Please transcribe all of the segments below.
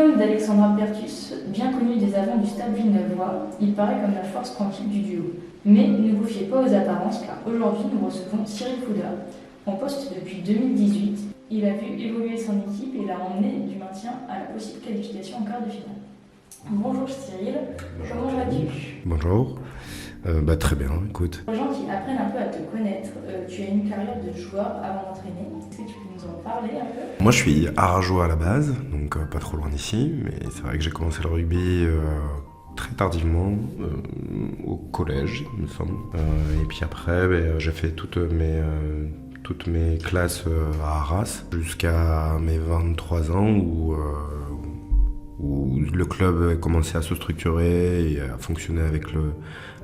Binôme d'Alexandra Pertus, bien connu des avants du Stade Villeneuvois, il paraît comme la force tranquille du duo. Mais ne vous fiez pas aux apparences, car aujourd'hui nous recevons Cyril Fouda, en poste depuis 2018. Il a vu évoluer son équipe et l'a emmené du maintien à la possible qualification en quart de finale. Bonjour Cyril, comment vas-tu ? Bonjour, très bien, écoute. Pour les gens qui apprennent un peu à te connaître, tu as une carrière de joueur avant d'entraîner. Est-ce que tu peux nous en parler un peu ? Moi je suis arageois à la base, donc pas trop loin d'ici, mais c'est vrai que j'ai commencé le rugby très tardivement, au collège il me semble. Et puis après j'ai fait toutes mes classes à Arras jusqu'à mes 23 ans où le club a commencé à se structurer et à fonctionner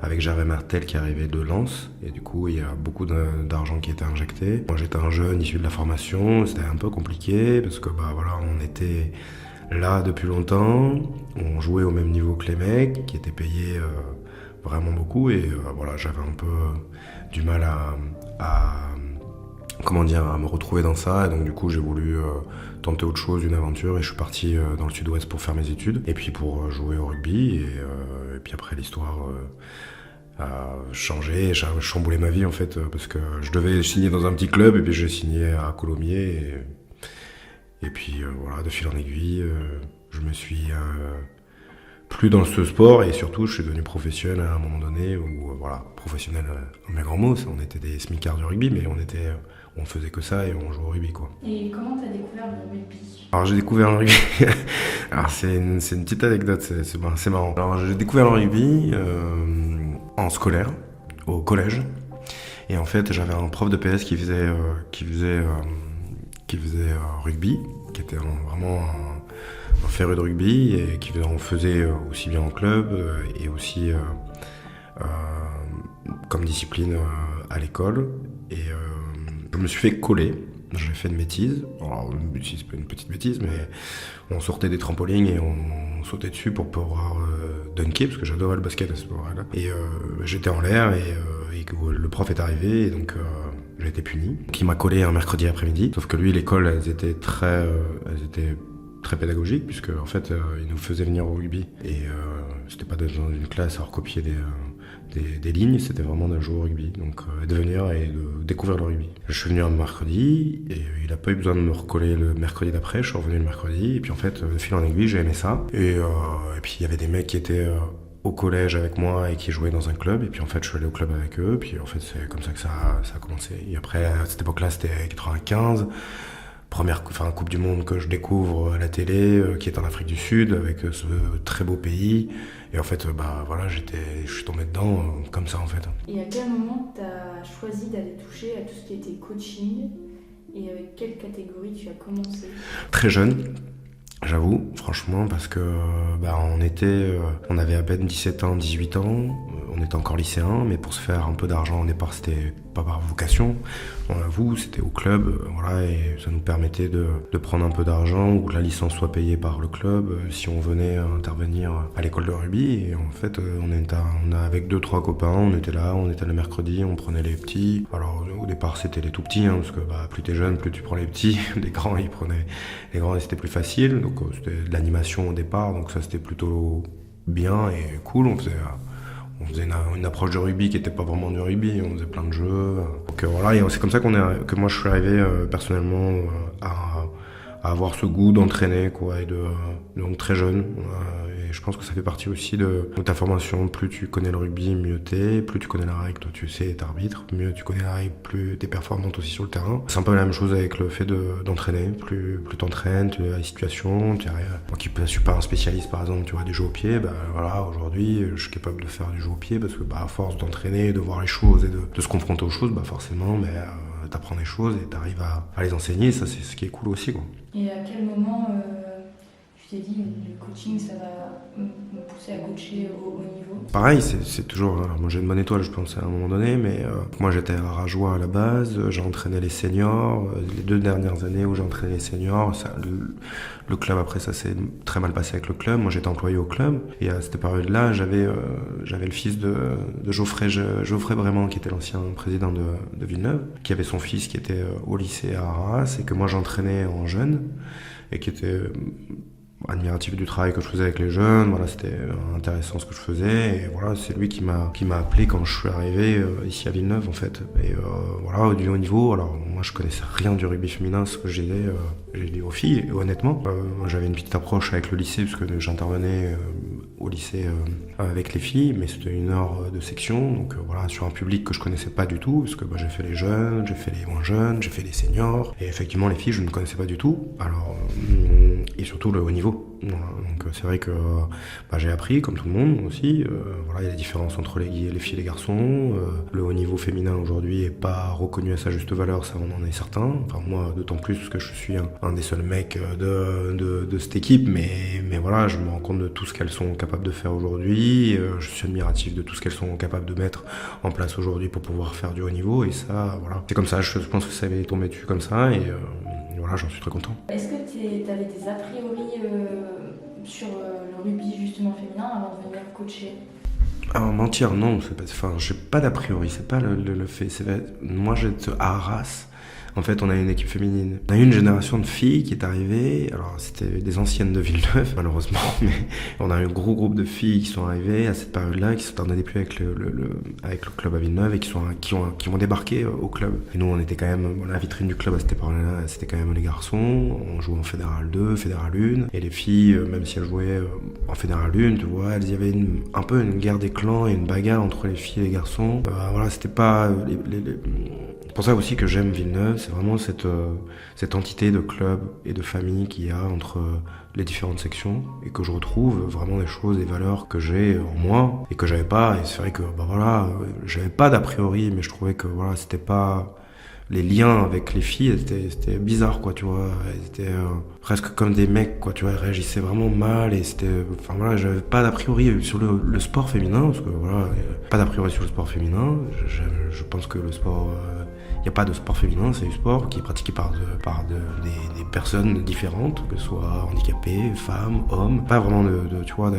avec Gervais Martel qui arrivait de Lens. Et du coup, il y a beaucoup d'argent qui était injecté. Moi, j'étais un jeune issu de la formation. C'était un peu compliqué parce que on était là depuis longtemps. On jouait au même niveau que les mecs qui étaient payés vraiment beaucoup. Et j'avais un peu du mal à me retrouver dans ça. Et donc du coup j'ai voulu tenter autre chose, une aventure, et je suis parti dans le sud-ouest pour faire mes études et puis pour jouer au rugby et puis après l'histoire a changé, a chamboulé ma vie en fait, parce que je devais signer dans un petit club et puis j'ai signé à Colomiers et puis de fil en aiguille je me suis plus dans ce sport et surtout je suis devenu professionnel à un moment donné où professionnel en mes grands mots, on était des smicards du rugby mais on faisait que ça et on jouait au rugby quoi. Et comment t'as découvert le rugby ? Alors j'ai découvert le rugby, alors c'est une petite anecdote, c'est marrant. Alors j'ai découvert le rugby en scolaire, au collège, et en fait j'avais un prof de PS qui faisait rugby, qui était vraiment un féru de rugby et on faisait aussi bien en club et aussi comme discipline à l'école. Et je me suis fait coller. J'ai fait une bêtise. Alors, c'est pas une petite bêtise, mais on sortait des trampolines et on sautait dessus pour pouvoir dunker, parce que j'adorais le basket à ce moment-là. Et j'étais en l'air et le prof est arrivé et donc j'ai été puni. Donc, il m'a collé un mercredi après-midi. Sauf que lui, l'école, elles étaient très pédagogiques, puisque en fait, il nous faisait venir au rugby. Et c'était pas dans une classe à recopier des lignes, c'était vraiment de jouer au rugby, donc de venir et de découvrir le rugby. Je suis venu un mercredi et il a pas eu besoin de me recoller le mercredi d'après, je suis revenu le mercredi et puis en fait de fil en aiguille j'ai aimé ça et puis il y avait des mecs qui étaient au collège avec moi et qui jouaient dans un club et puis en fait je suis allé au club avec eux puis en fait c'est comme ça que ça a commencé. Et après à cette époque-là c'était 95. Première Coupe du Monde que je découvre à la télé, qui est en Afrique du Sud, avec ce très beau pays. Et en fait, je suis tombé dedans comme ça en fait. Et à quel moment tu as choisi d'aller toucher à tout ce qui était coaching et avec quelle catégorie tu as commencé ? Très jeune, j'avoue, franchement, parce que on avait à peine 17 ans, 18 ans, on était encore lycéens, mais pour se faire un peu d'argent au départ, c'était pas par vocation, on avoue, c'était au club, et ça nous permettait de prendre un peu d'argent ou que la licence soit payée par le club si on venait intervenir à l'école de rugby. Et en fait, on a avec 2-3 copains, on était là, on était le mercredi, on prenait les petits. Alors au départ, c'était les tout petits, parce que plus t'es jeune, plus tu prends les petits. Les grands, c'était plus facile. Donc c'était de l'animation au départ, donc ça c'était plutôt bien et cool. On faisait une approche de rugby qui n'était pas vraiment du rugby, on faisait plein de jeux. Donc et c'est comme ça que moi je suis arrivé personnellement à avoir ce goût d'entraîner quoi, et donc très jeune. Et je pense que ça fait partie aussi de ta formation. Plus tu connais le rugby, mieux t'es. Plus tu connais la règle, toi tu sais, t'arbitres. Mieux tu connais la règle, plus t'es performante aussi sur le terrain. C'est un peu la même chose avec le fait d'entraîner. Plus t'entraînes, tu as des situations. Moi qui ne suis pas un spécialiste par exemple, tu vois, du jeu au pied, aujourd'hui je suis capable de faire du jeu au pied parce que à force d'entraîner, de voir les choses et de se confronter aux choses, forcément, t'apprends des choses et t'arrives à les enseigner. Ça c'est ce qui est cool aussi quoi. Et à quel moment tu t'es dit le coaching ça va me pousser à coacher au haut niveau ? Pareil, c'est toujours... moi j'ai une bonne étoile je pense à un moment donné, mais moi j'étais arageois à la base, j'ai entraîné les seniors, les 2 dernières années où j'ai entraîné les seniors, le club après ça s'est très mal passé avec le club, moi j'étais employé au club, et à cette période-là j'avais le fils de Geoffrey Brément qui était l'ancien président de Villeneuve, qui avait son fils qui était au lycée à Arras et que moi j'entraînais en jeune, et qui était admiratif du travail que je faisais avec les jeunes. Voilà, c'était intéressant ce que je faisais. Et voilà, c'est lui qui m'a appelé quand je suis arrivé ici à Villeneuve en fait. Et voilà, du haut niveau. Alors moi je connaissais rien du rugby féminin, ce que j'ai dit aux filles. Et honnêtement, j'avais une petite approche avec le lycée parce que j'intervenais au lycée avec les filles, mais c'était 1 heure de section, donc voilà, sur un public que je connaissais pas du tout, parce que j'ai fait les jeunes, j'ai fait les moins jeunes, j'ai fait les seniors, et effectivement les filles je ne connaissais pas du tout, alors et surtout le haut niveau. Voilà, donc c'est vrai que j'ai appris comme tout le monde aussi. Voilà, il y a des différences entre les filles et les garçons. Le haut niveau féminin aujourd'hui est pas reconnu à sa juste valeur, ça on en est certain. Enfin moi d'autant plus parce que je suis un des seuls mecs de cette équipe, mais voilà, je me rends compte de tout ce qu'elles sont capables de faire aujourd'hui. Je suis admiratif de tout ce qu'elles sont capables de mettre en place aujourd'hui pour pouvoir faire du haut niveau, et ça voilà, c'est comme ça. Je pense que ça avait tombé dessus comme ça, et voilà, j'en suis très content. Est-ce que tu avais des a priori sur le rugby justement féminin avant de venir coacher? Alors mentir, non, c'est pas, enfin, j'ai pas d'a priori, c'est pas le fait. Moi j'étais à Arras. En fait, on a une équipe féminine. On a eu une génération de filles qui est arrivée. Alors, c'était des anciennes de Villeneuve, malheureusement, mais on a eu un gros groupe de filles qui sont arrivées à cette période-là, qui sont en année plus avec le club à Villeneuve et qui ont débarqué au club. Et nous, on était quand même, la vitrine du club à cette période-là, c'était quand même les garçons. On jouait en Fédéral 2, Fédéral 1. Et les filles, même si elles jouaient en Fédéral 1, tu vois, il y avait un peu une guerre des clans et une bagarre entre les filles et les garçons. Voilà, c'était pas c'est pour ça aussi que j'aime Villeneuve, c'est vraiment cette entité de club et de famille qu'il y a entre les différentes sections, et que je retrouve vraiment des choses, des valeurs que j'ai en moi et que j'avais pas. Et c'est vrai que voilà, j'avais pas d'a priori, mais je trouvais que voilà, c'était pas les liens avec les filles, c'était bizarre quoi, tu vois. Elles étaient presque comme des mecs quoi, tu vois. Elles réagissaient vraiment mal, et c'était, enfin voilà, j'avais pas d'a priori sur le sport féminin, parce que voilà, pas d'a priori sur le sport féminin. Je pense que le sport il n'y a pas de sport féminin, c'est du sport qui est pratiqué par des personnes différentes, que ce soit handicapées, femmes, hommes. Pas vraiment tu vois,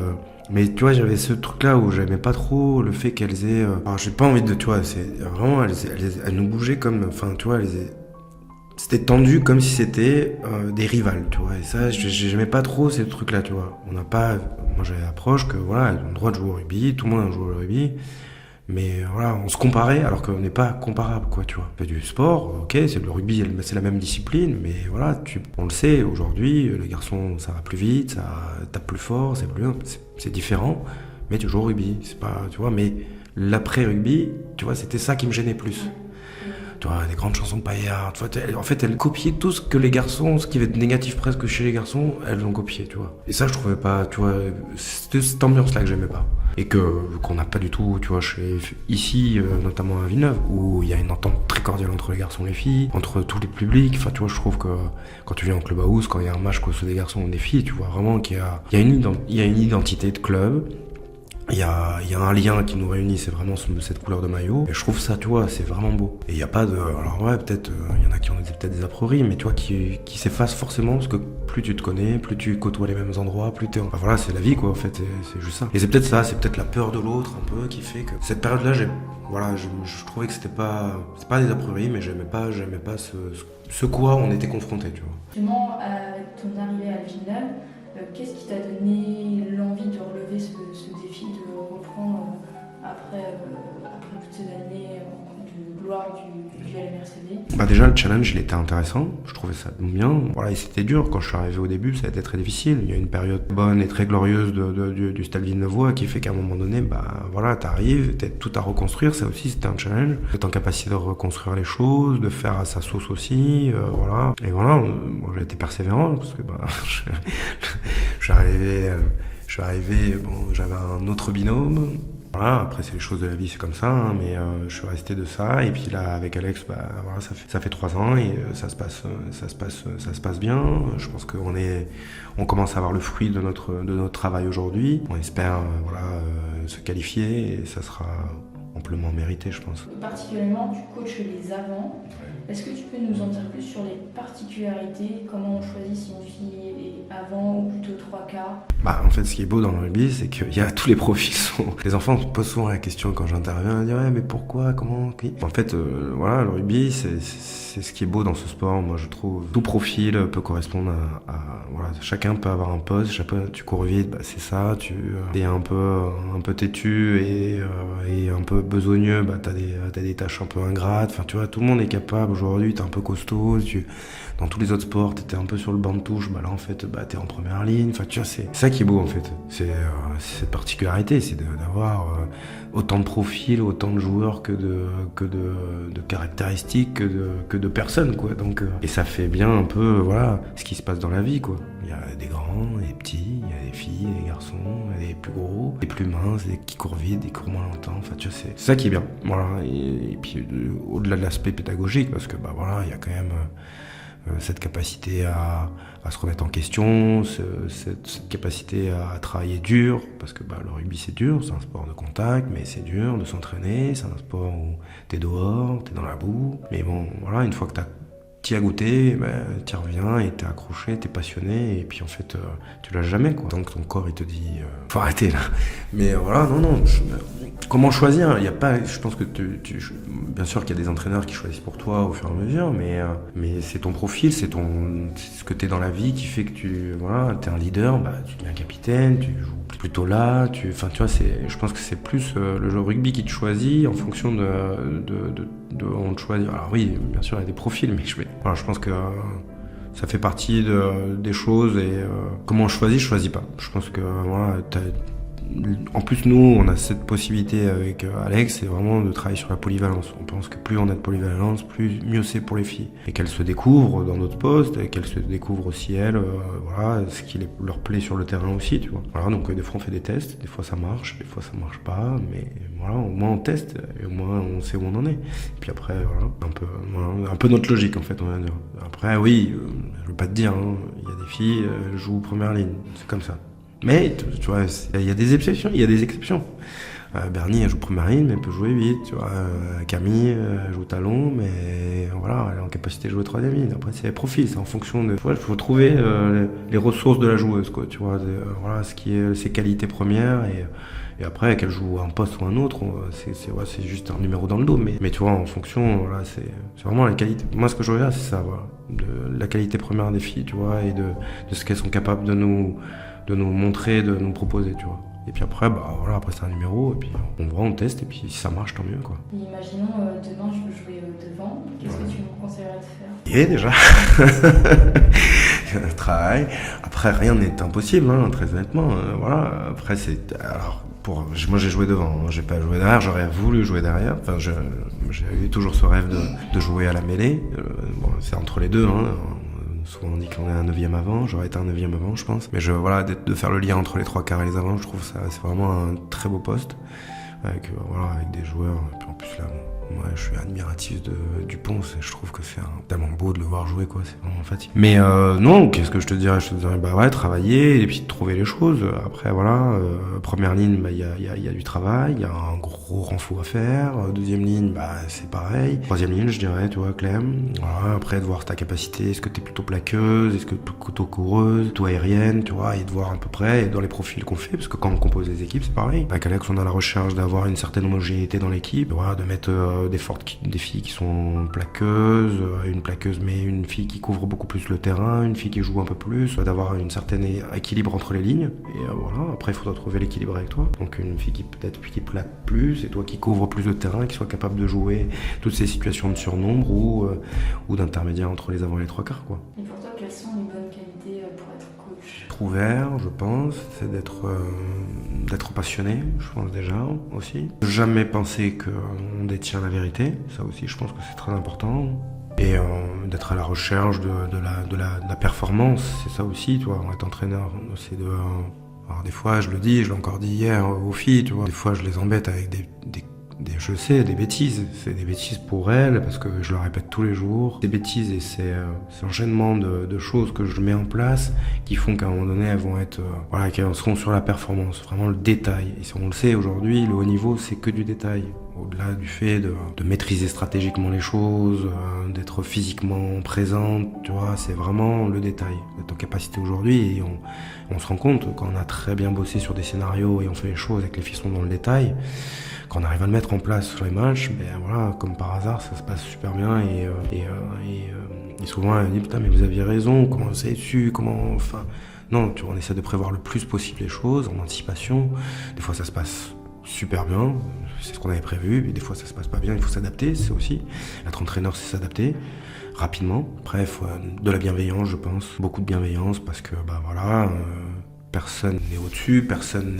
mais tu vois, j'avais ce truc-là où j'aimais pas trop le fait qu'elles aient... Alors, j'ai pas envie de... Tu vois, c'est vraiment... Elles nous bougeaient comme... Enfin, tu vois, c'était tendu comme si c'était des rivales, tu vois. Et ça, j'aimais pas trop ces trucs-là, tu vois. On n'a pas... Moi, j'avais l'approche que, voilà, elles ont le droit de jouer au rugby, tout le monde a joué au rugby. Mais voilà, on se comparait alors qu'on n'est pas comparable, quoi, tu vois. On fait du sport, ok, c'est le rugby, c'est la même discipline, mais voilà, on le sait, aujourd'hui, les garçons, ça va plus vite, ça tape plus fort, c'est différent, mais tu joues au rugby, c'est pas, tu vois, mais l'après-rugby, tu vois, c'était ça qui me gênait plus. Tu vois, des grandes chansons paillardes, tu vois, en fait, elles copiaient tout ce que les garçons, ce qui avait de négatif presque chez les garçons, elles l'ont copié, tu vois. Et ça, je trouvais pas, tu vois, c'était cette ambiance-là que j'aimais pas. Et qu'on n'a pas du tout, tu vois, ici, notamment à Villeneuve, où il y a une entente très cordiale entre les garçons et les filles, entre tous les publics. Enfin, tu vois, je trouve que quand tu viens en club house, quand il y a un match que ce soit des garçons ou des filles, tu vois vraiment qu'il y a une identité de club. Il y a un lien qui nous réunit, c'est vraiment cette couleur de maillot. Et je trouve ça, tu vois, c'est vraiment beau. Et il n'y a pas de... Alors ouais, peut-être, il y en a qui ont peut-être des a priori, mais tu vois, qui s'effacent forcément, parce que plus tu te connais, plus tu côtoies les mêmes endroits, plus t'es... Enfin voilà, c'est la vie, quoi, en fait, c'est juste ça. Et c'est peut-être ça, c'est peut-être la peur de l'autre, un peu, qui fait que... Cette période-là, je trouvais que c'est pas des a priori, mais j'aimais pas ce quoi on était confrontés, tu vois. Justement, avec ton arrivée à Villeneuve, qu'est-ce qui t'a donné l'envie de relever ce défi, de reprendre après toutes ces années de gloire du LMRCB? Déjà, le challenge, il était intéressant. Je trouvais ça bien. Voilà, et c'était dur. Quand je suis arrivé au début, ça a été très difficile. Il y a une période bonne et très glorieuse du Stade Villeneuvois qui fait qu'à un moment donné, voilà, t'arrives, t'as tout à reconstruire. Ça aussi, c'était un challenge. D'être en capacité de reconstruire les choses, de faire à sa sauce aussi, voilà. Et voilà, moi, j'ai été persévérant parce que je suis arrivé, bon, j'avais un autre binôme. Voilà, après c'est les choses de la vie, c'est comme ça, hein, mais je suis resté de ça, et puis là avec Alex, voilà, ça fait 3 ans et ça se passe bien. Je pense on commence à avoir le fruit de notre travail aujourd'hui. On espère se qualifier, et ça sera amplement mérité, je pense. Particulièrement, tu coaches les avants. Est-ce que tu peux nous en dire plus sur les particularités, comment on choisit si une fille est avant ou plutôt 3 quarts? En fait, ce qui est beau dans le rugby, c'est qu'il y a tous les profils. Les enfants me posent souvent la question quand j'interviens, ils disent ouais, mais pourquoi, comment, qui? En fait, voilà, le rugby, c'est ce qui est beau dans ce sport, moi je trouve. Tout profil peut correspondre voilà, chacun peut avoir un poste, tu cours vite, c'est ça, tu es un peu têtu et un peu besogneux, t'as des tâches un peu ingrates, enfin tu vois, tout le monde est capable aujourd'hui, t'es un peu costaud, dans tous les autres sports, t'étais un peu sur le banc de touche, là en fait, t'es en première ligne, enfin tu vois, c'est ça qui est beau en fait, c'est cette particularité, c'est d'avoir autant de profils, autant de joueurs que de caractéristiques, que de personnes, quoi. Donc, et ça fait bien un peu, voilà, ce qui se passe dans la vie, quoi. Il y a des grands, des petits, il y a des filles, des garçons, il y a des plus gros, des plus minces, des qui courent vite, des qui courent moins longtemps. Enfin, tu vois, c'est ça qui est bien. Voilà. Et puis, au-delà de l'aspect pédagogique, parce que, voilà, il y a quand même cette capacité à se remettre en question, cette capacité à travailler dur, parce que le rugby c'est dur, c'est un sport de contact, mais c'est dur de s'entraîner, c'est un sport où t'es dehors, t'es dans la boue, mais bon, voilà, une fois que t'y as goûté, t'y reviens et t'es accroché, t'es passionné, et puis en fait, tu lâches jamais, quoi. Donc ton corps, il te dit, faut arrêter là. Mais voilà, non, comment choisir? Il y a pas, je pense que bien sûr qu'il y a des entraîneurs qui choisissent pour toi au fur et à mesure, mais c'est ton profil, c'est ce que t'es dans la vie qui fait que t'es un leader, tu deviens capitaine, tu joues plutôt là, tu vois, je pense que c'est plus le jeu rugby qui te choisit en fonction on te choisit. Alors oui, bien sûr, il y a des profils, mais je pense que ça fait partie des choses et comment je choisis pas. Je pense que voilà, en plus, nous, on a cette possibilité avec Alex, c'est vraiment de travailler sur la polyvalence. On pense que plus on a de polyvalence, mieux c'est pour les filles. Et qu'elles se découvrent dans notre poste, et qu'elles se découvrent aussi elles, voilà, ce qui leur plaît sur le terrain aussi, tu vois. Voilà, donc des fois on fait des tests, des fois ça marche, des fois ça marche pas, mais voilà, au moins on teste, et au moins on sait où on en est. Et puis après, voilà, un peu notre logique en fait, on va dire. Après, oui, je veux pas te dire, il y a des filles, elles jouent première ligne, c'est comme ça. Mais, tu vois, il y a des exceptions, Bernie, elle joue première ligne, mais elle peut jouer vite, tu vois. Camille, elle joue talon, mais voilà, elle est en capacité de jouer troisième ligne. Après, c'est les profils, c'est en fonction de... Il faut trouver les ressources de la joueuse, quoi, tu vois. Voilà, ce qui est ses qualités premières, et après, qu'elle joue un poste ou un autre, c'est juste un numéro dans le dos. Mais tu vois, en fonction, voilà, c'est vraiment la qualité. Moi, ce que je regarde, c'est ça, voilà. De la qualité première des filles, tu vois, et de ce qu'elles sont capables de nous montrer, de nous proposer, tu vois. Et puis après, voilà, après c'est un numéro, et puis on teste, et puis si ça marche, tant mieux, quoi. Et imaginons, demain, je veux jouer devant. Qu'est-ce que tu me conseillerais de faire? Et déjà, il y a un travail. Après, rien n'est impossible, très honnêtement. Voilà. Après, moi, j'ai joué devant, j'ai pas joué derrière. J'aurais voulu jouer derrière. Enfin, j'ai eu toujours ce rêve de jouer à la mêlée. C'est entre les deux, Souvent on dit qu'on est un 9e avant, j'aurais été un 9e avant, je pense. Mais voilà, de faire le lien entre les 3 quarts et les avants, je trouve ça, c'est vraiment un très beau poste. Avec des joueurs. Et puis en plus là, moi je suis admiratif de Dupont, je trouve que c'est tellement beau de le voir jouer, quoi, c'est vraiment fatigant. Mais non, qu'est-ce que je te dirais? Je te dirais travailler et puis trouver les choses. Après voilà, première ligne, il y a du travail, il y a un gros renfort à faire. Deuxième ligne, c'est pareil. Troisième ligne, je dirais, tu vois, Clem. Voilà, après de voir ta capacité, est-ce que t'es plutôt plaqueuse, est-ce que plutôt coureuse, plutôt aérienne, tu vois, et de voir à peu près dans les profils qu'on fait, parce que quand on compose des équipes, c'est pareil. Avec Alex, on a la recherche d'avoir une certaine homogénéité dans l'équipe, voilà, de mettre des filles qui sont plaqueuses, une plaqueuse mais une fille qui couvre beaucoup plus le terrain, une fille qui joue un peu plus, d'avoir une certaine équilibre entre les lignes. Et voilà, après il faudra trouver l'équilibre avec toi. Donc une fille qui plaque plus, et toi qui couvre plus le terrain, qui soit capable de jouer toutes ces situations de surnombre ou d'intermédiaire entre les avants et les 3 quarts, quoi. Et pour toi, quelles sont les bonnes qualités pour être coach? Être ouvert, je pense, c'est d'être passionné, je pense déjà aussi. Jamais penser qu'on détient la vérité, ça aussi je pense que c'est très important. Et d'être à la recherche de la performance, c'est ça aussi, tu vois, être entraîneur, c'est alors des fois, je le dis, je l'ai encore dit hier aux filles, tu vois, des fois je les embête avec des bêtises. C'est des bêtises pour elles, parce que je le répète tous les jours. Des bêtises, et c'est l'enchaînement de choses que je mets en place qui font qu'à un moment donné, elles vont être... qu'elles seront sur la performance, vraiment le détail. Et si on le sait aujourd'hui, le haut niveau, c'est que du détail. Au-delà du fait de maîtriser stratégiquement les choses, d'être physiquement présente, tu vois, c'est vraiment le détail. D'être en capacité aujourd'hui, et on se rend compte quand on a très bien bossé sur des scénarios et on fait les choses avec les fissons dans le détail, quand on arrive à le mettre en place sur les matchs, ben voilà, comme par hasard, ça se passe super bien et souvent elle dit putain mais vous aviez raison, comment vous avez su, comment, enfin, non, tu vois, on essaie de prévoir le plus possible les choses en anticipation. Des fois ça se passe super bien, c'est ce qu'on avait prévu, et des fois ça se passe pas bien, il faut s'adapter, c'est aussi. Être entraîneur, c'est s'adapter rapidement. Après, il faut de la bienveillance, je pense, beaucoup de bienveillance, parce que bah voilà, personne n'est au-dessus, personne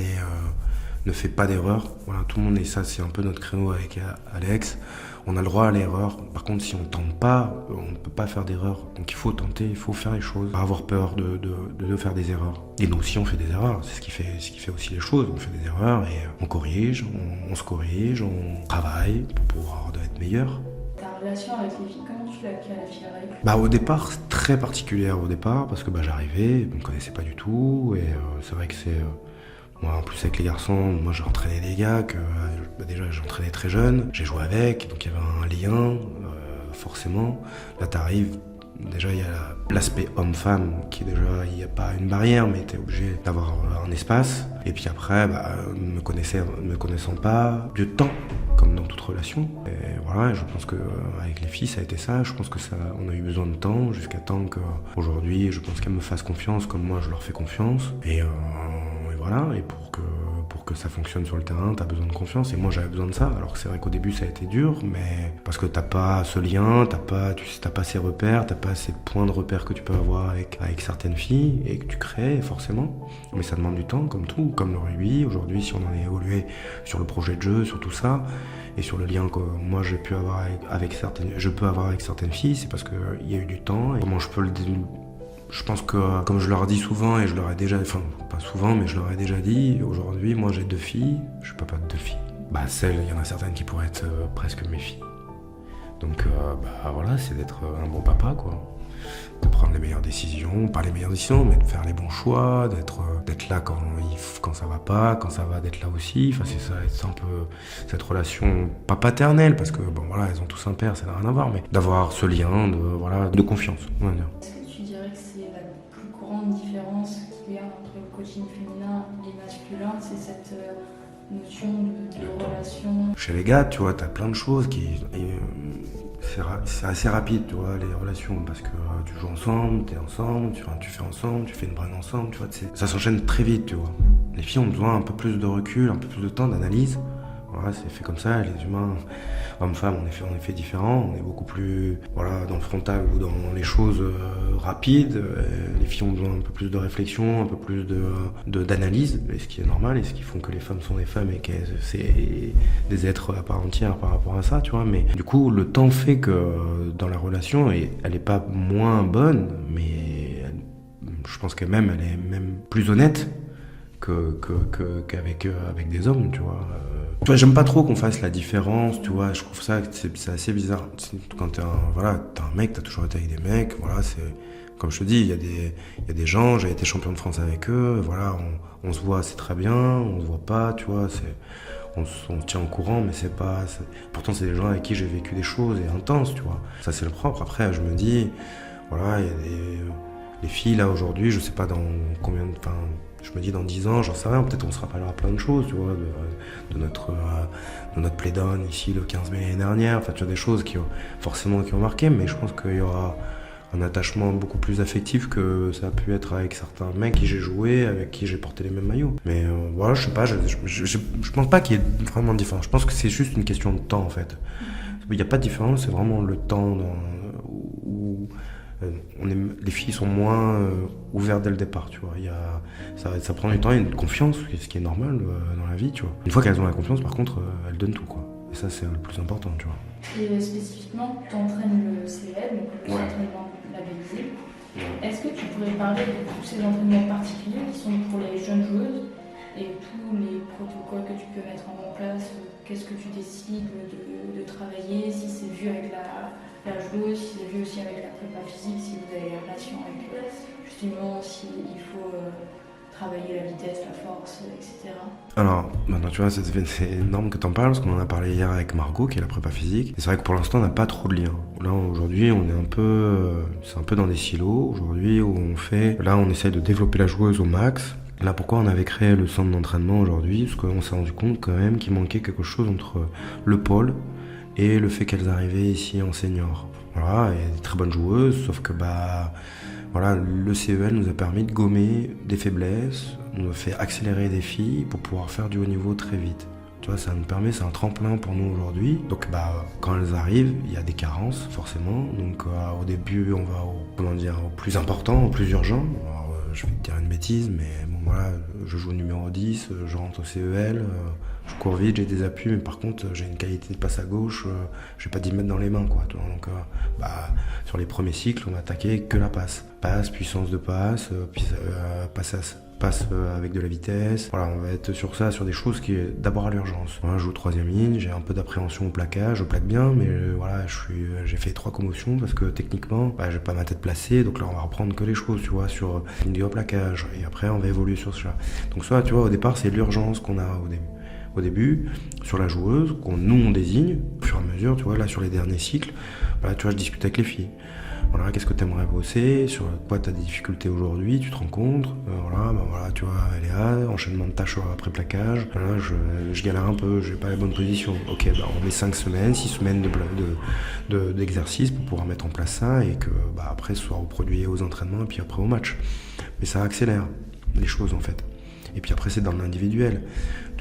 ne fait pas d'erreur. Voilà, tout le monde, et ça c'est un peu notre créneau avec Alex. On a le droit à l'erreur. Par contre, si on tente pas, on ne peut pas faire d'erreur. Donc il faut tenter, il faut faire les choses, pas avoir peur de faire des erreurs. Et nous aussi, on fait des erreurs. C'est ce qui fait aussi les choses. On fait des erreurs et on corrige, on se corrige, on travaille pour pouvoir être meilleur. Ta relation avec les filles, comment tu la qualifierais? Bah au départ, c'est très particulière au départ, parce que bah j'arrivais, je ne me connaissais pas du tout, et c'est vrai que c'est... moi, en plus, avec les garçons, moi, j'ai entraîné des gars que déjà j'entraînais très jeune, j'ai joué avec, donc il y avait un lien, forcément. Là, t'arrives, déjà, il y a l'aspect homme-femme, qui déjà, il n'y a pas une barrière, mais t'es obligé d'avoir un espace. Et puis après, bah, me connaissant pas, du temps, comme dans toute relation. Et voilà, je pense qu'avec les filles, ça a été ça. Je pense que ça, on a eu besoin de temps, jusqu'à temps qu'aujourd'hui, je pense qu'elles me fassent confiance, comme moi, je leur fais confiance. Et voilà, et pour que ça fonctionne sur le terrain, t'as besoin de confiance, et moi j'avais besoin de ça. Alors que c'est vrai qu'au début ça a été dur, mais parce que t'as pas ce lien, t'as pas ces repères, t'as pas ces points de repère que tu peux avoir avec certaines filles, et que tu crées forcément. Mais ça demande du temps, comme tout, comme le rugby. Aujourd'hui, si on en est évolué sur le projet de jeu, sur tout ça, et sur le lien que moi je peux avoir avec certaines filles, c'est parce qu'il y a eu du temps, et comment je peux je pense que, comme je leur dis souvent, et je leur ai déjà, enfin pas souvent, mais je leur ai déjà dit, aujourd'hui, moi j'ai 2 filles, je suis papa de 2 filles. Bah il y en a certaines qui pourraient être presque mes filles. Donc bah voilà, c'est d'être un bon papa, quoi. De prendre les meilleures décisions, pas les meilleures décisions, mais de faire les bons choix, d'être là quand ça va pas, quand ça va, d'être là aussi. Enfin c'est ça, c'est un peu cette relation, pas paternelle, parce que bon voilà, elles ont tous un père, ça n'a rien à voir, mais d'avoir ce lien de confiance, on va dire. Tu dirais que c'est la plus grande différence qu'il y a entre le coaching féminin et masculin, c'est cette notion de relation? Chez les gars, tu vois, t'as plein de choses c'est assez rapide, tu vois, les relations, parce que tu joues ensemble, t'es ensemble, tu fais ensemble, tu fais une brague ensemble, tu vois, ça s'enchaîne très vite, tu vois. Les filles ont besoin un peu plus de recul, un peu plus de temps d'analyse. Voilà, c'est fait comme ça, les humains, hommes-femmes, on est fait différents, on est beaucoup plus dans le frontal ou dans les choses rapides. Les filles ont besoin un peu plus de réflexion, un peu plus d'analyse, et ce qui est normal, et ce qui font que les femmes sont des femmes et que c'est des êtres à part entière par rapport à ça, tu vois. Mais du coup, le temps fait que dans la relation, elle est pas moins bonne, mais je pense elle est même plus honnête qu'avec des hommes, tu vois. Tu vois, j'aime pas trop qu'on fasse la différence, tu vois, je trouve ça, c'est assez bizarre. Quand t'es un mec, t'as toujours été avec des mecs, voilà, c'est, comme je te dis, il y a des gens, j'ai été champion de France avec eux, voilà, on se voit, c'est très bien, on se voit pas, tu vois, on se tient au courant, mais pourtant c'est des gens avec qui j'ai vécu des choses intenses, tu vois. Ça c'est le propre. Après, je me dis, voilà, il y a les filles là aujourd'hui, je sais pas dans combien de temps. Je me dis dans 10 ans, j'en sais rien, peut-être on se rappellera plein de choses, tu vois, de notre play-down ici le 15 mai l'année dernière, enfin tu vois, des choses qui ont marqué, mais je pense qu'il y aura un attachement beaucoup plus affectif que ça a pu être avec certains mecs qui j'ai joué, avec qui j'ai porté les mêmes maillots. Mais voilà, je sais pas, je pense pas qu'il y ait vraiment de différence, je pense que c'est juste une question de temps en fait. Il n'y a pas de différence, c'est vraiment le temps où les filles sont moins ouvertes dès le départ, tu vois. Ça prend du temps, il y a une confiance, ce qui est normal dans la vie, tu vois. Une fois qu'elles ont la confiance, par contre, elles donnent tout, quoi. Et ça, c'est le plus important, tu vois. Et spécifiquement, tu entraînes le CEL, donc le entraînement labellisé. Est-ce que tu pourrais parler de tous ces entraînements particuliers qui sont pour les jeunes joueuses et tous les protocoles que tu peux mettre en place? Qu'est-ce que tu décides de travailler, si c'est vu avec la joueuse, si c'est vu aussi avec la prépa physique, si vous avez des relations avec justement s'il faut travailler la vitesse, la force, etc. Alors, maintenant tu vois, c'est énorme que t'en parles, parce qu'on en a parlé hier avec Margot, qui est la prépa physique. Et c'est vrai que pour l'instant, on n'a pas trop de liens. Là, aujourd'hui, on est c'est un peu dans des silos. Aujourd'hui, là, on essaye de développer la joueuse au max. Là, pourquoi on avait créé le centre d'entraînement aujourd'hui? Parce qu'on s'est rendu compte quand même qu'il manquait quelque chose entre le pôle et le fait qu'elles arrivaient ici en senior. Voilà, il y a des très bonnes joueuses, sauf que voilà, le CEL nous a permis de gommer des faiblesses, nous a fait accélérer des filles pour pouvoir faire du haut niveau très vite. Tu vois, ça nous permet, c'est un tremplin pour nous aujourd'hui. Donc quand elles arrivent, il y a des carences forcément. Donc au début, on va au plus important, au plus urgent. Alors, je vais te dire une bêtise, mais bon voilà, je joue au numéro 10, je rentre au CEL, je cours vite, j'ai des appuis, mais par contre j'ai une qualité de passe à gauche, je vais pas 10 mètres dans les mains quoi. Donc sur les premiers cycles, on va attaquer que la passe. Passe, puissance de passe, passe avec de la vitesse. Voilà, on va être sur ça, sur des choses qui est d'abord à l'urgence. Voilà, je joue 3e ligne, j'ai un peu d'appréhension au plaquage, je plaque bien, mais voilà, j'ai fait 3 commotions parce que techniquement, j'ai pas ma tête placée, donc là on va reprendre que les choses, tu vois, sur ligne au plaquage, et après on va évoluer sur ça. Donc ça, tu vois, au départ, c'est l'urgence qu'on a au début, sur la joueuse, nous on désigne, au fur et à mesure, tu vois, là sur les derniers cycles, voilà, tu vois, je discute avec les filles. Voilà, qu'est-ce que tu aimerais bosser, sur quoi tu as des difficultés aujourd'hui, tu te rends compte, voilà, tu vois, elle est là, enchaînement de tâches après plaquage, voilà, je galère un peu, j'ai pas la bonne position. Ok, on met 5 semaines, 6 semaines d'exercice pour pouvoir mettre en place ça et que après ce soit reproduit aux entraînements et puis après au match. Mais ça accélère les choses en fait. Et puis après c'est dans l'individuel.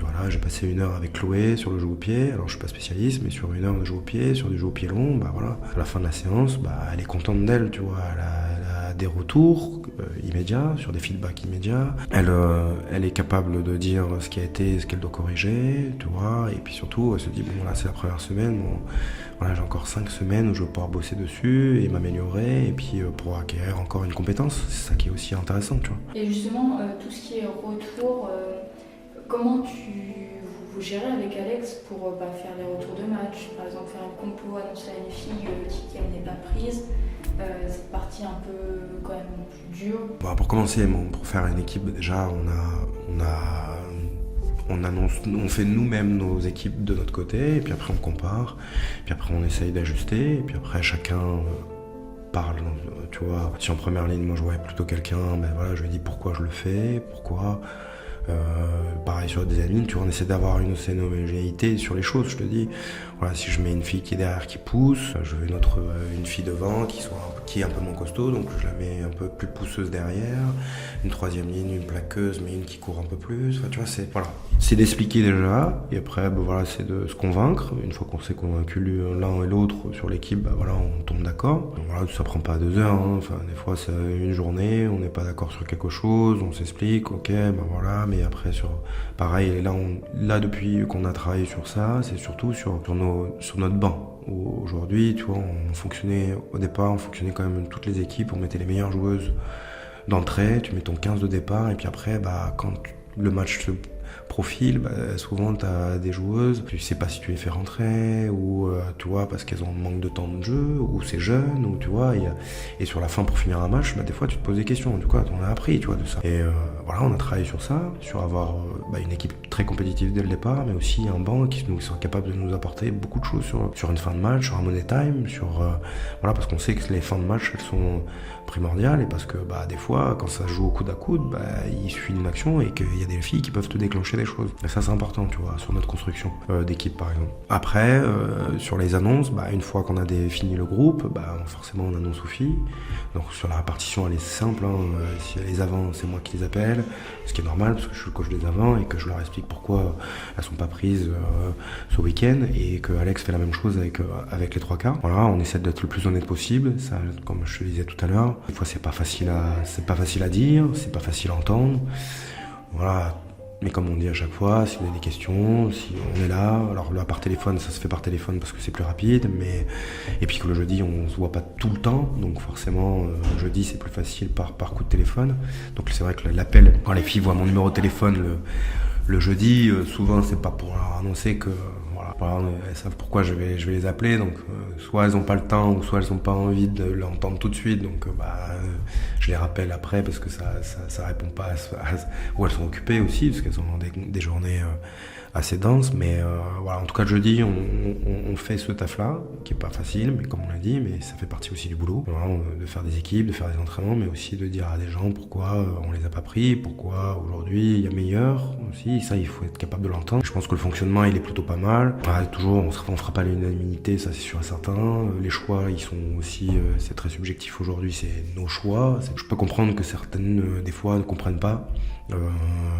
Voilà, j'ai passé 1 heure avec Chloé sur le jeu au pied, alors je suis pas spécialiste, mais sur 1 heure de jeu au pied, sur du jeu au pied long, voilà, à la fin de la séance, elle est contente d'elle, tu vois, elle a des retours immédiats, sur des feedbacks immédiats, elle est capable de dire ce qui a été, ce qu'elle doit corriger, tu vois, et puis surtout, elle se dit, bon là c'est la première semaine, voilà, j'ai encore 5 semaines où je vais pouvoir bosser dessus et m'améliorer, et puis pour acquérir encore une compétence, c'est ça qui est aussi intéressant, tu vois. Et justement, tout ce qui est retour, comment vous gérez avec Alex pour faire les retours de match, par exemple faire une compo, annoncer à une fille qui n'est pas prise, cette partie un peu quand même plus dure. Pour commencer, pour faire une équipe, déjà on fait nous-mêmes nos équipes de notre côté, et puis après on compare, puis après on essaye d'ajuster, et puis après chacun parle, tu vois. Si en première ligne, moi je voyais plutôt quelqu'un, voilà, je lui dis pourquoi je le fais, pourquoi. Pareil sur la deuxième ligne, tu vois, on essaie d'avoir une homogénéité sur les choses, je te dis. Voilà, si je mets une fille qui est derrière qui pousse, je veux une fille devant qui est un peu moins costaud, donc je la mets un peu plus pousseuse derrière. Une 3e ligne, une plaqueuse, mais une qui court un peu plus. Enfin, tu vois, c'est d'expliquer déjà, et après, voilà, c'est de se convaincre. Une fois qu'on s'est convaincu l'un et l'autre sur l'équipe, voilà, on tombe d'accord. Voilà, ça prend pas 2 heures, hein. Enfin, des fois c'est une journée, on n'est pas d'accord sur quelque chose, on s'explique, ok, voilà, mais après pareil, là depuis qu'on a travaillé sur ça, c'est surtout sur notre banc. Aujourd'hui, tu vois, au départ, on fonctionnait quand même toutes les équipes, on mettait les meilleures joueuses d'entrée, tu mets ton 15 de départ, et puis après, quand le match se profile, souvent tu as des joueuses, tu sais pas si tu les fais rentrer, ou tu vois, parce qu'elles ont un manque de temps de jeu, ou c'est jeune, ou tu vois, et sur la fin pour finir un match, des fois tu te poses des questions, du coup, on a appris, tu vois, de ça. Et voilà, on a travaillé sur ça, sur avoir une équipe très compétitive dès le départ, mais aussi un banc qui soit capable de nous apporter beaucoup de choses sur une fin de match, sur un money time, voilà, parce qu'on sait que les fins de match, elles sont primordiales, et parce que des fois, quand ça se joue au coude à coude, il suffit d'une action et qu'il y a des filles qui peuvent te déclencher des choses. Et ça, c'est important, tu vois, sur notre construction d'équipe, par exemple. Après, sur les annonces, une fois qu'on a fini le groupe, forcément, on annonce aux filles. Donc, sur la répartition, elle est simple, hein. Si elle les avants, c'est moi qui les appelle, ce qui est normal, parce que je suis le coach des avants et que je leur explique pourquoi elles sont pas prises ce week-end, et que Alex fait la même chose avec les 3 quarts. Voilà, on essaie d'être le plus honnête possible, ça, comme je te le disais tout à l'heure. Des fois, c'est pas facile à dire, c'est pas facile à entendre. Voilà. Mais comme on dit à chaque fois, si vous avez des questions, si on est là, alors là par téléphone, ça se fait par téléphone parce que c'est plus rapide, et puis que le jeudi on se voit pas tout le temps, donc forcément jeudi c'est plus facile par coup de téléphone. Donc c'est vrai que l'appel, quand les filles voient mon numéro de téléphone le jeudi, souvent c'est pas pour leur annoncer que voilà, Voilà, elles savent pourquoi je vais les appeler, donc soit elles n'ont pas le temps, ou soit elles n'ont pas envie de l'entendre tout de suite, donc je les rappelle après parce que ça répond pas ou elles sont occupées aussi, parce qu'elles ont des journées assez denses, mais voilà, en tout cas le jeudi on fait ce taf-là, qui est pas facile, mais comme on l'a dit, mais ça fait partie aussi du boulot, voilà, de faire des équipes, de faire des entraînements, mais aussi de dire à des gens pourquoi on les a pas pris, pourquoi aujourd'hui il y a meilleur aussi, ça il faut être capable de l'entendre. Je pense que le fonctionnement il est plutôt pas mal. Toujours on fera pas l'unanimité, ça c'est sûr et certain. Les choix ils sont aussi, c'est très subjectif aujourd'hui, c'est nos choix. Je peux comprendre que certaines des fois ne comprennent pas.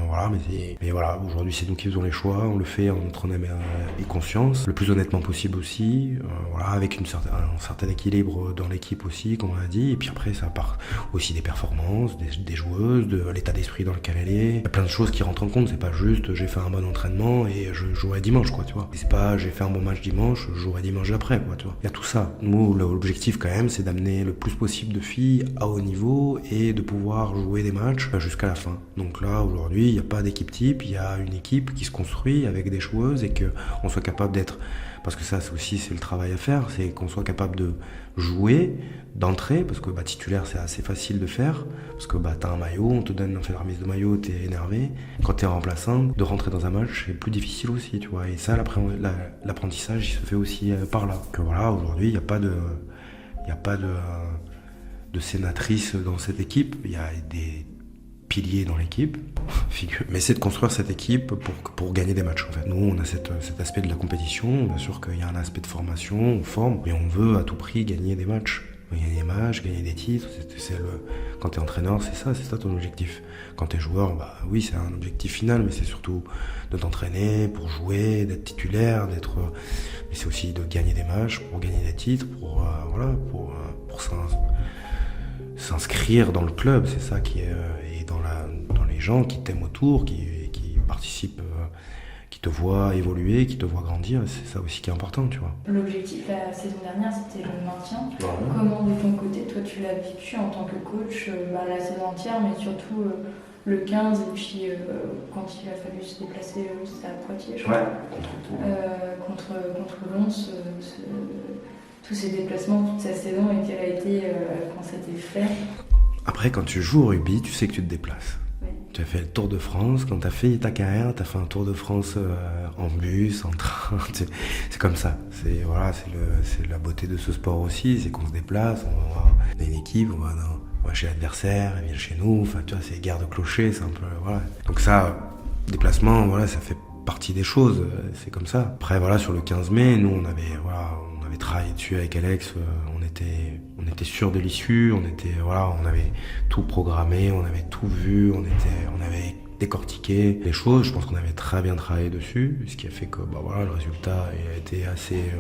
Voilà, mais voilà, aujourd'hui c'est nous qui faisons les choix, on le fait en notre âme et conscience, le plus honnêtement possible aussi, voilà, avec un certain équilibre dans l'équipe aussi, comme on a dit, et puis après ça part aussi des performances, des joueuses, de l'état d'esprit dans lequel elle est, il y a plein de choses qui rentrent en compte, c'est pas juste j'ai fait un bon entraînement et je jouerai dimanche, quoi, tu vois, et c'est pas j'ai fait un bon match dimanche, je jouerai dimanche après, quoi, tu vois, il y a tout ça. Nous, l'objectif quand même, c'est d'amener le plus possible de filles à haut niveau et de pouvoir jouer des matchs jusqu'à la fin. Donc là, aujourd'hui, il n'y a pas d'équipe type, il y a une équipe qui se construit avec des joueuses et qu'on soit capable d'être... Parce que ça aussi, c'est le travail à faire, c'est qu'on soit capable de jouer, d'entrer, parce que titulaire, c'est assez facile de faire, parce que t'as un maillot, on te donne, on fait la remise de maillot, t'es énervé. Quand t'es remplaçant, de rentrer dans un match, c'est plus difficile aussi, tu vois. Et ça, l'apprentissage, il se fait aussi par là. Que voilà, aujourd'hui, il n'y a pas de sénatrice dans cette équipe, il y a des pilier dans l'équipe, mais c'est de construire cette équipe pour gagner des matchs. En fait, nous, on a cet aspect de la compétition. Bien sûr qu'il y a un aspect de formation, on forme, mais on veut à tout prix gagner des matchs. Gagner des matchs, gagner des titres. Quand t'es entraîneur, c'est ça ton objectif. Quand t'es joueur, oui, c'est un objectif final, mais c'est surtout de t'entraîner pour jouer, d'être titulaire, mais c'est aussi de gagner des matchs, pour gagner des titres, pour s'inscrire dans le club. C'est ça qui est dans les gens qui t'aiment autour, qui participent, qui te voient évoluer, qui te voient grandir, c'est ça aussi qui est important, tu vois. L'objectif la saison dernière, c'était le maintien. Ouais. Comment de ton côté, toi tu l'as vécu en tant que coach, la saison entière, mais surtout le 15 et puis quand il a fallu se déplacer, c'était à Poitiers, je crois, contre Lons, tous ces déplacements, toute sa saison, et quelle a été quand c'était fait. Après, quand tu joues au rugby, tu sais que tu te déplaces. Oui. Tu as fait le Tour de France, quand tu as fait ta carrière, tu as fait un Tour de France en bus, en train, c'est comme ça. C'est la beauté de ce sport aussi, c'est qu'on se déplace, on va dans une équipe, on va chez l'adversaire, il vient chez nous, enfin tu vois, c'est guerre de clocher, c'est un peu, voilà. Donc ça, déplacement, voilà, ça fait partie des choses, c'est comme ça. Après, voilà, sur le 15 mai, nous, on avait travaillé dessus avec Alex, on était sûr de l'issue, on avait tout programmé, on avait tout vu, on avait décortiqué les choses. Je pense qu'on avait très bien travaillé dessus, ce qui a fait que le résultat a été assez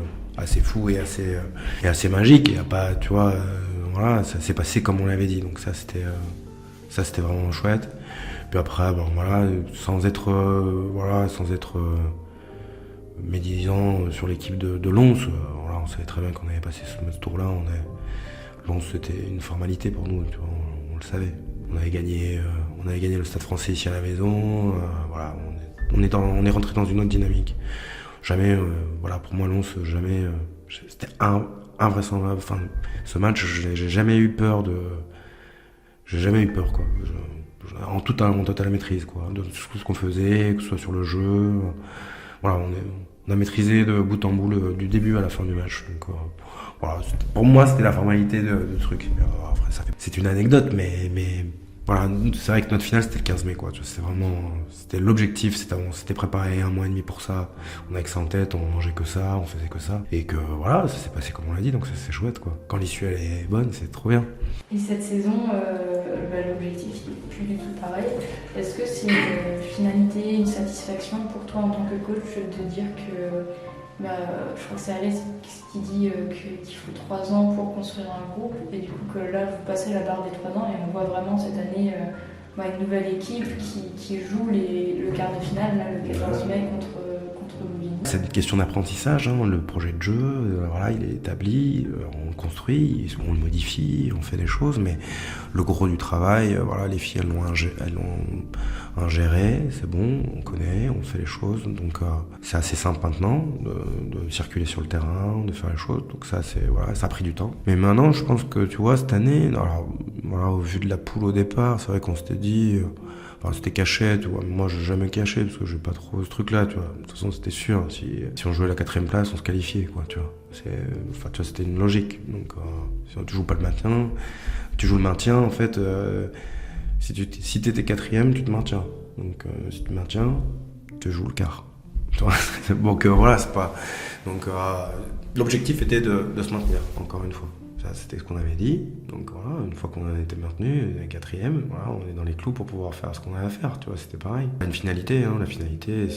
fou et assez magique. Il y a pas, tu vois, ça s'est passé comme on l'avait dit. Donc ça c'était vraiment chouette. Puis après, sans être médisant sur l'équipe de Lons, on savait très bien qu'on avait passé ce tour-là. Lons, c'était une formalité pour nous, tu vois, on le savait. On avait gagné le Stade Français ici à la maison. On est rentré dans une autre dynamique. Jamais, pour moi Lons, jamais. C'était invraisemblable. Enfin, ce match, j'ai jamais eu peur, quoi. En totale maîtrise, quoi, de tout ce qu'on faisait, que ce soit sur le jeu. Voilà, on a maîtrisé de bout en bout du début à la fin du match. Donc, pour moi, c'était la formalité de truc. Après, c'est une anecdote, mais voilà, c'est vrai que notre finale, c'était le 15 mai, quoi. C'était l'objectif, on s'était préparé 1 mois et demi pour ça. On avait que ça en tête, on mangeait que ça, on faisait que ça. Et que voilà, ça s'est passé comme on l'a dit, donc c'est chouette, quoi. Quand l'issue, elle est bonne, c'est trop bien. Et cette saison, l'objectif n'est plus du tout pareil. Est-ce que c'est une finalité, une satisfaction pour toi en tant que coach de dire que, je crois que c'est Alex qui dit qu'il faut 3 ans pour construire un groupe, et du coup que là vous passez la barre des 3 ans et on voit vraiment cette année une nouvelle équipe qui joue le quart de finale, là, le 14 mai contre Bobigny. C'est une question d'apprentissage, hein. Le projet de jeu, voilà, il est établi, on le construit, on le modifie, on fait des choses, mais le gros du travail, voilà, les filles elles l'ont ingéré, c'est bon, on connaît, on fait les choses, donc c'est assez simple maintenant de circuler sur le terrain, de faire les choses, donc ça ça a pris du temps. Mais maintenant, je pense que tu vois, cette année, alors voilà, au vu de la poule au départ, c'est vrai qu'on s'était dit. Enfin, c'était caché, tu vois. Moi, j'ai jamais caché parce que j'ai pas trop ce truc-là, tu vois. De toute façon, c'était sûr. Si on jouait la 4e place, on se qualifiait, quoi, tu vois. Tu vois, c'était une logique. Donc, si tu joues pas le maintien, tu joues le maintien, en fait. Si t'étais 4e, tu te maintiens. Donc, si tu te maintiens, tu joues le quart. Tu vois. Donc, voilà, c'est pas. Donc, l'objectif était de se maintenir, encore une fois. Ça, c'était ce qu'on avait dit. Donc voilà, une fois qu'on a été maintenu, 4e, voilà, on est dans les clous pour pouvoir faire ce qu'on a à faire. Tu vois, c'était pareil. Une finalité, hein, la finalité,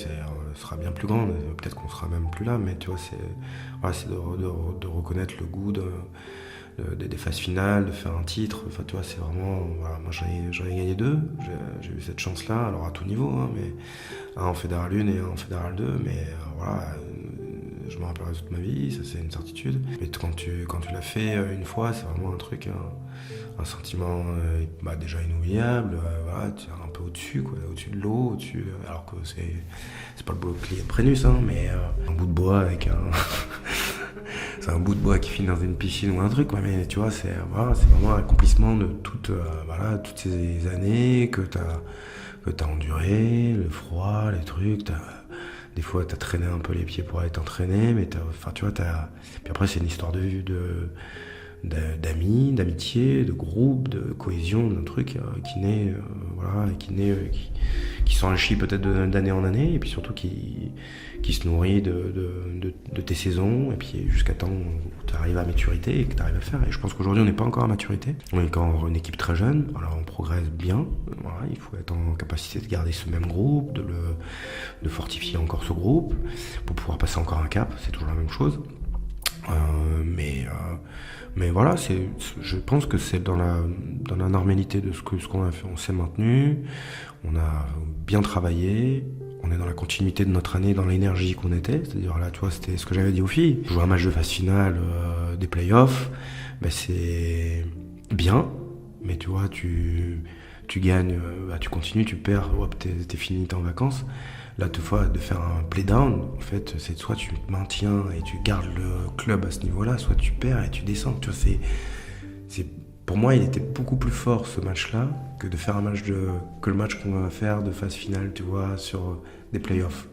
sera bien plus grande. Peut-être qu'on sera même plus là, mais tu vois, c'est de reconnaître le goût des phases finales, de faire un titre. Enfin, tu vois, c'est vraiment. Voilà, moi, j'en ai gagné 2. J'ai eu cette chance-là, alors à tout niveau, hein, mais un en Fédéral 1 et un en Fédéral 2, mais voilà. Je me rappellerai toute ma vie, ça c'est une certitude. Mais quand tu l'as fait une fois, c'est vraiment un truc, un sentiment déjà inoubliable. Voilà, tu es un peu au-dessus, quoi, au-dessus de l'eau, alors que c'est pas le boulot de Brennus, hein, mais un bout de bois avec c'est un bout de bois qui finit dans une piscine ou un truc, quoi, mais tu vois, c'est vraiment l'accomplissement de toutes ces années que t'as enduré, le froid, les trucs, des fois, t'as traîné un peu les pieds pour aller t'entraîner, mais tu vois, puis après, c'est une histoire d'amis, d'amitié, de groupe, de cohésion, d'un truc qui s'enrichit peut-être d'année en année, et puis surtout qui se nourrit de tes saisons, et puis jusqu'à temps où tu arrives à maturité et que tu arrives à faire. Et je pense qu'aujourd'hui, on n'est pas encore à maturité. On est encore une équipe très jeune, alors on progresse bien. Voilà, il faut être en capacité de garder ce même groupe, de fortifier encore ce groupe, pour pouvoir passer encore un cap, c'est toujours la même chose. Mais voilà, je pense que c'est dans la normalité de ce qu'on a fait. On s'est maintenu, on a bien travaillé, on est dans la continuité de notre année, dans l'énergie qu'on était. C'est-à-dire là, tu vois, c'était ce que j'avais dit aux filles. Jouer un match de phase finale des playoffs, c'est bien, mais tu vois, tu gagnes, tu continues, tu perds, hop, t'es fini, t'es en vacances. Là, de faire un play-down, en fait, c'est soit tu te maintiens et tu gardes le club à ce niveau-là, soit tu perds et tu descends. Tu vois, pour moi, il était beaucoup plus fort ce match-là que de faire que le match qu'on va faire de phase finale, tu vois, sur des playoffs.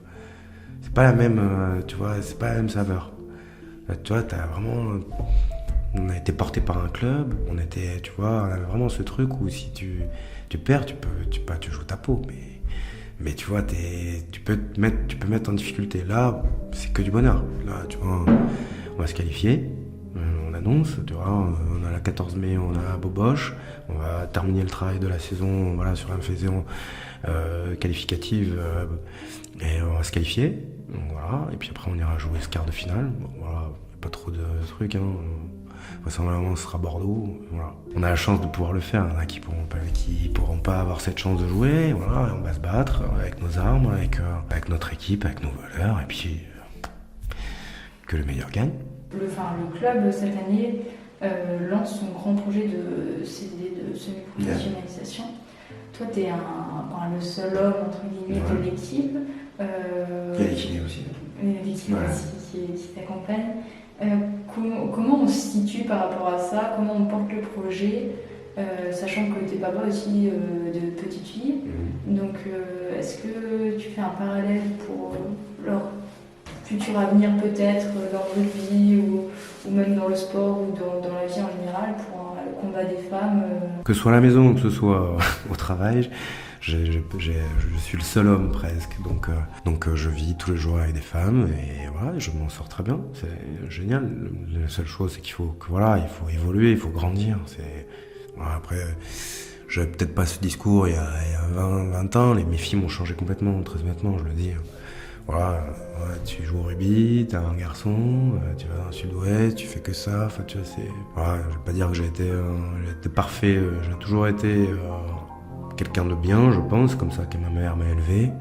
C'est pas la même, tu vois, c'est pas la même saveur. Là, tu vois, on a été porté par un club, on avait vraiment ce truc où si tu perds, tu joues ta peau, mais tu vois, tu peux mettre en difficulté. Là, c'est que du bonheur. Là, tu vois, on va se qualifier. On annonce, tu vois, on a la 14 mai, on a Boboche. On va terminer le travail de la saison, voilà, sur la saison qualificative, et on va se qualifier. Donc, voilà. Et puis après, on ira jouer ce quart de finale. Bon, voilà, pas trop de trucs, hein. Vraisemblablement, ce sera Bordeaux. Voilà. On a la chance de pouvoir le faire. Il y en a qui pourront pas avoir cette chance de jouer. Voilà, on va se battre avec nos armes, avec notre équipe, avec nos valeurs, et puis que le meilleur gagne. Le club, cette année, lance son grand projet de CDD, de semi-professionnalisation. Toi, tu es le seul homme, entre guillemets, de l'équipe. Il y a les kinés aussi. L'équipe aussi qui t'accompagne. Comment on se situe par rapport à ça? Comment on porte le projet, sachant que t'es papa aussi de petite fille. Donc, est-ce que tu fais un parallèle pour leur futur avenir peut-être dans votre vie ou même dans le sport ou dans la vie en général pour le combat des femmes Que ce soit à la maison ou que ce soit au travail, je suis le seul homme presque, donc je vis tous les jours avec des femmes et voilà, je m'en sors très bien, c'est génial. La seule chose c'est qu'il faut évoluer, il faut grandir. Voilà, après, j'avais peut-être pas ce discours il y a 20 ans, mes filles m'ont changé complètement, très honnêtement, je le dis. Voilà, tu joues au rugby, t'es un garçon, tu vas dans le sud-ouest, tu fais que ça, enfin tu vois, je vais pas dire que j'ai été parfait, j'ai toujours été quelqu'un de bien, je pense, comme ça que ma mère m'a élevé.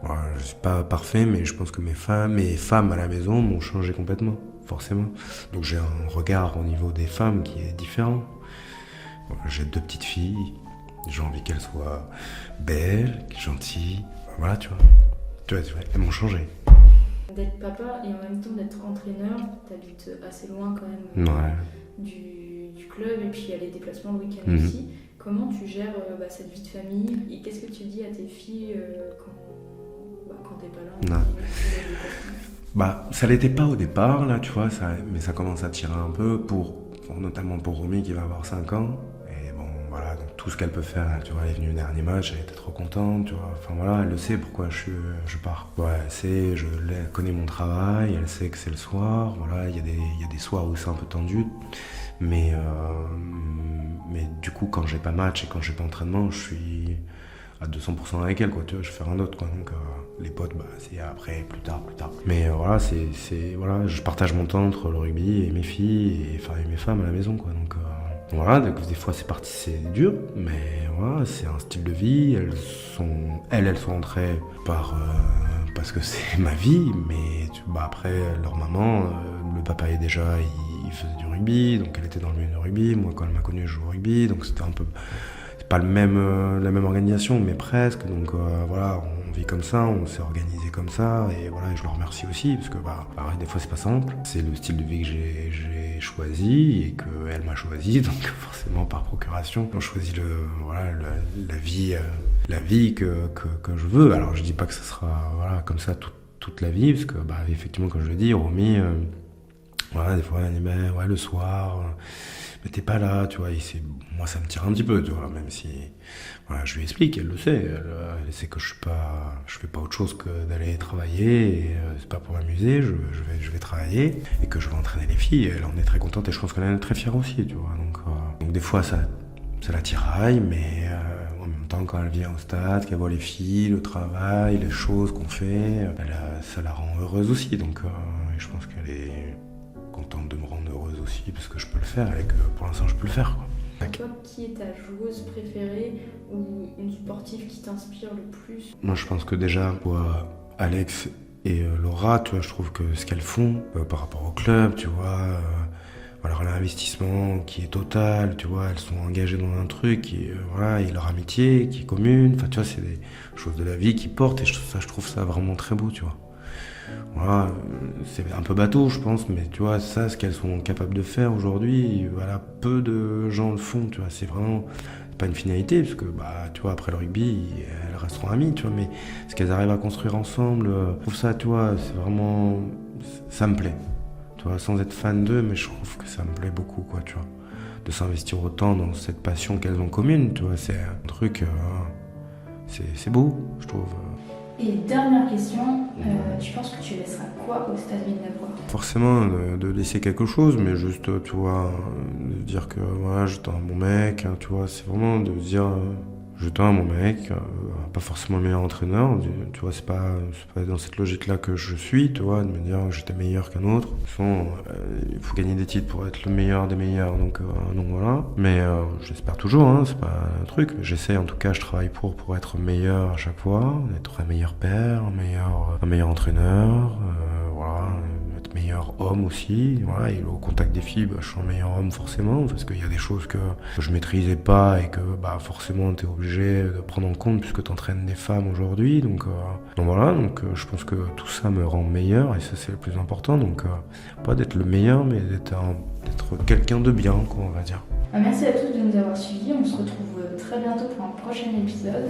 Voilà, je suis pas parfait, mais je pense que mes femmes à la maison m'ont changé complètement, forcément. Donc j'ai un regard au niveau des femmes qui est différent. Voilà, j'ai 2 petites filles, j'ai envie qu'elles soient belles, gentilles. Voilà, tu vois, elles m'ont changé. D'être papa et en même temps d'être entraîneur, t'habites assez loin quand même Ouais. du club et puis il y a les déplacements le week-end aussi. Comment tu gères cette vie de famille et qu'est-ce que tu dis à tes filles quand t'es pas là? Bah, ça l'était pas au départ, là, tu vois, mais ça commence à tirer un peu, notamment pour Romy qui va avoir 5 ans. Et bon, voilà, donc tout ce qu'elle peut faire, tu vois, elle est venue au dernier match, elle était trop contente, tu vois. Enfin voilà, elle le sait pourquoi je pars. Ouais, elle sait, elle connaît mon travail, elle sait que c'est le soir, voilà, il y a des soirs où c'est un peu tendu. Mais du coup, quand j'ai pas match et quand j'ai pas entraînement, je suis à 200% avec elle, quoi, tu vois, je vais faire un autre, quoi. Donc les potes, bah, c'est après, plus tard. Mais voilà, voilà, je partage mon temps entre le rugby et mes filles et mes femmes à la maison, quoi. Donc voilà, des fois c'est dur, mais voilà, c'est un style de vie. Elles sont entrées parce que c'est ma vie, mais après leur maman, le papa est déjà, il faisait du rugby, donc elle était dans le milieu du rugby. Moi, quand elle m'a connu, je jouais au rugby, donc c'était un peu pas la même organisation, mais presque. Donc voilà, on vit comme ça, on s'est organisé comme ça, et voilà, je le remercie aussi parce que pareil, des fois c'est pas simple. C'est le style de vie que j'ai choisi et qu'elle m'a choisi, donc forcément par procuration, on choisit la vie que je veux. Alors je dis pas que ça sera comme ça toute la vie, parce que effectivement, comme je le dis, Romy, voilà, des fois elle dit le soir. Mais t'es pas là, tu vois, moi ça me tire un petit peu, tu vois, même si, voilà, je lui explique, elle le sait, elle sait que je fais pas autre chose que d'aller travailler, et c'est pas pour m'amuser, je vais travailler, et que je vais entraîner les filles, elle en est très contente, et je pense qu'elle en est très fière aussi, tu vois, donc des fois ça la tiraille, mais en même temps, quand elle vient au stade, qu'elle voit les filles, le travail, les choses qu'on fait, ça la rend heureuse aussi, donc je pense qu'elle est contente de me rendre heureuse aussi parce que je peux le faire et que pour l'instant je peux le faire, quoi. Toi, qui est ta joueuse préférée ou une sportive qui t'inspire le plus? Moi je pense que déjà Alex et Laura, tu vois, je trouve que ce qu'elles font par rapport au club, tu vois, alors l'investissement qui est total, tu vois, elles sont engagées dans un truc et leur amitié qui est commune, enfin tu vois, c'est des choses de la vie qui portent et je trouve ça vraiment très beau, tu vois. Voilà, c'est un peu bateau, je pense, mais tu vois, ça, ce qu'elles sont capables de faire aujourd'hui, voilà, peu de gens le font, tu vois, c'est vraiment pas une finalité, parce que, tu vois, après le rugby, elles resteront amies, tu vois, mais ce qu'elles arrivent à construire ensemble, je trouve ça, tu vois, c'est vraiment, ça me plaît, tu vois, sans être fan d'eux, mais je trouve que ça me plaît beaucoup, quoi, tu vois, de s'investir autant dans cette passion qu'elles ont commune, tu vois, c'est un truc, c'est beau, je trouve. Et dernière question, tu penses que tu laisseras quoi au Stade Villeneuve-Roy? Forcément de laisser quelque chose, mais juste, tu vois, de dire que voilà, je tends à mon mec, hein, tu vois, c'est vraiment de dire je tends à mon mec, pas forcément le meilleur entraîneur, tu vois, c'est pas dans cette logique-là que je suis, tu vois, de me dire que j'étais meilleur qu'un autre. De toute façon, il faut gagner des titres pour être le meilleur des meilleurs, donc voilà. Mais j'espère toujours, hein, c'est pas un truc, mais j'essaie, en tout cas, je travaille pour être meilleur à chaque fois, être un meilleur père, un meilleur entraîneur, voilà, être meilleur homme aussi, voilà, et au contact des filles, je suis un meilleur homme forcément, parce qu'il y a des choses que je maîtrisais pas et que forcément t'es obligé de prendre en compte puisque t'entraînes des femmes aujourd'hui, donc voilà, donc je pense que tout ça me rend meilleur et ça c'est le plus important, donc pas d'être le meilleur, mais d'être quelqu'un de bien, quoi, on va dire. Merci à tous de nous avoir suivis, on se retrouve très bientôt pour un prochain épisode.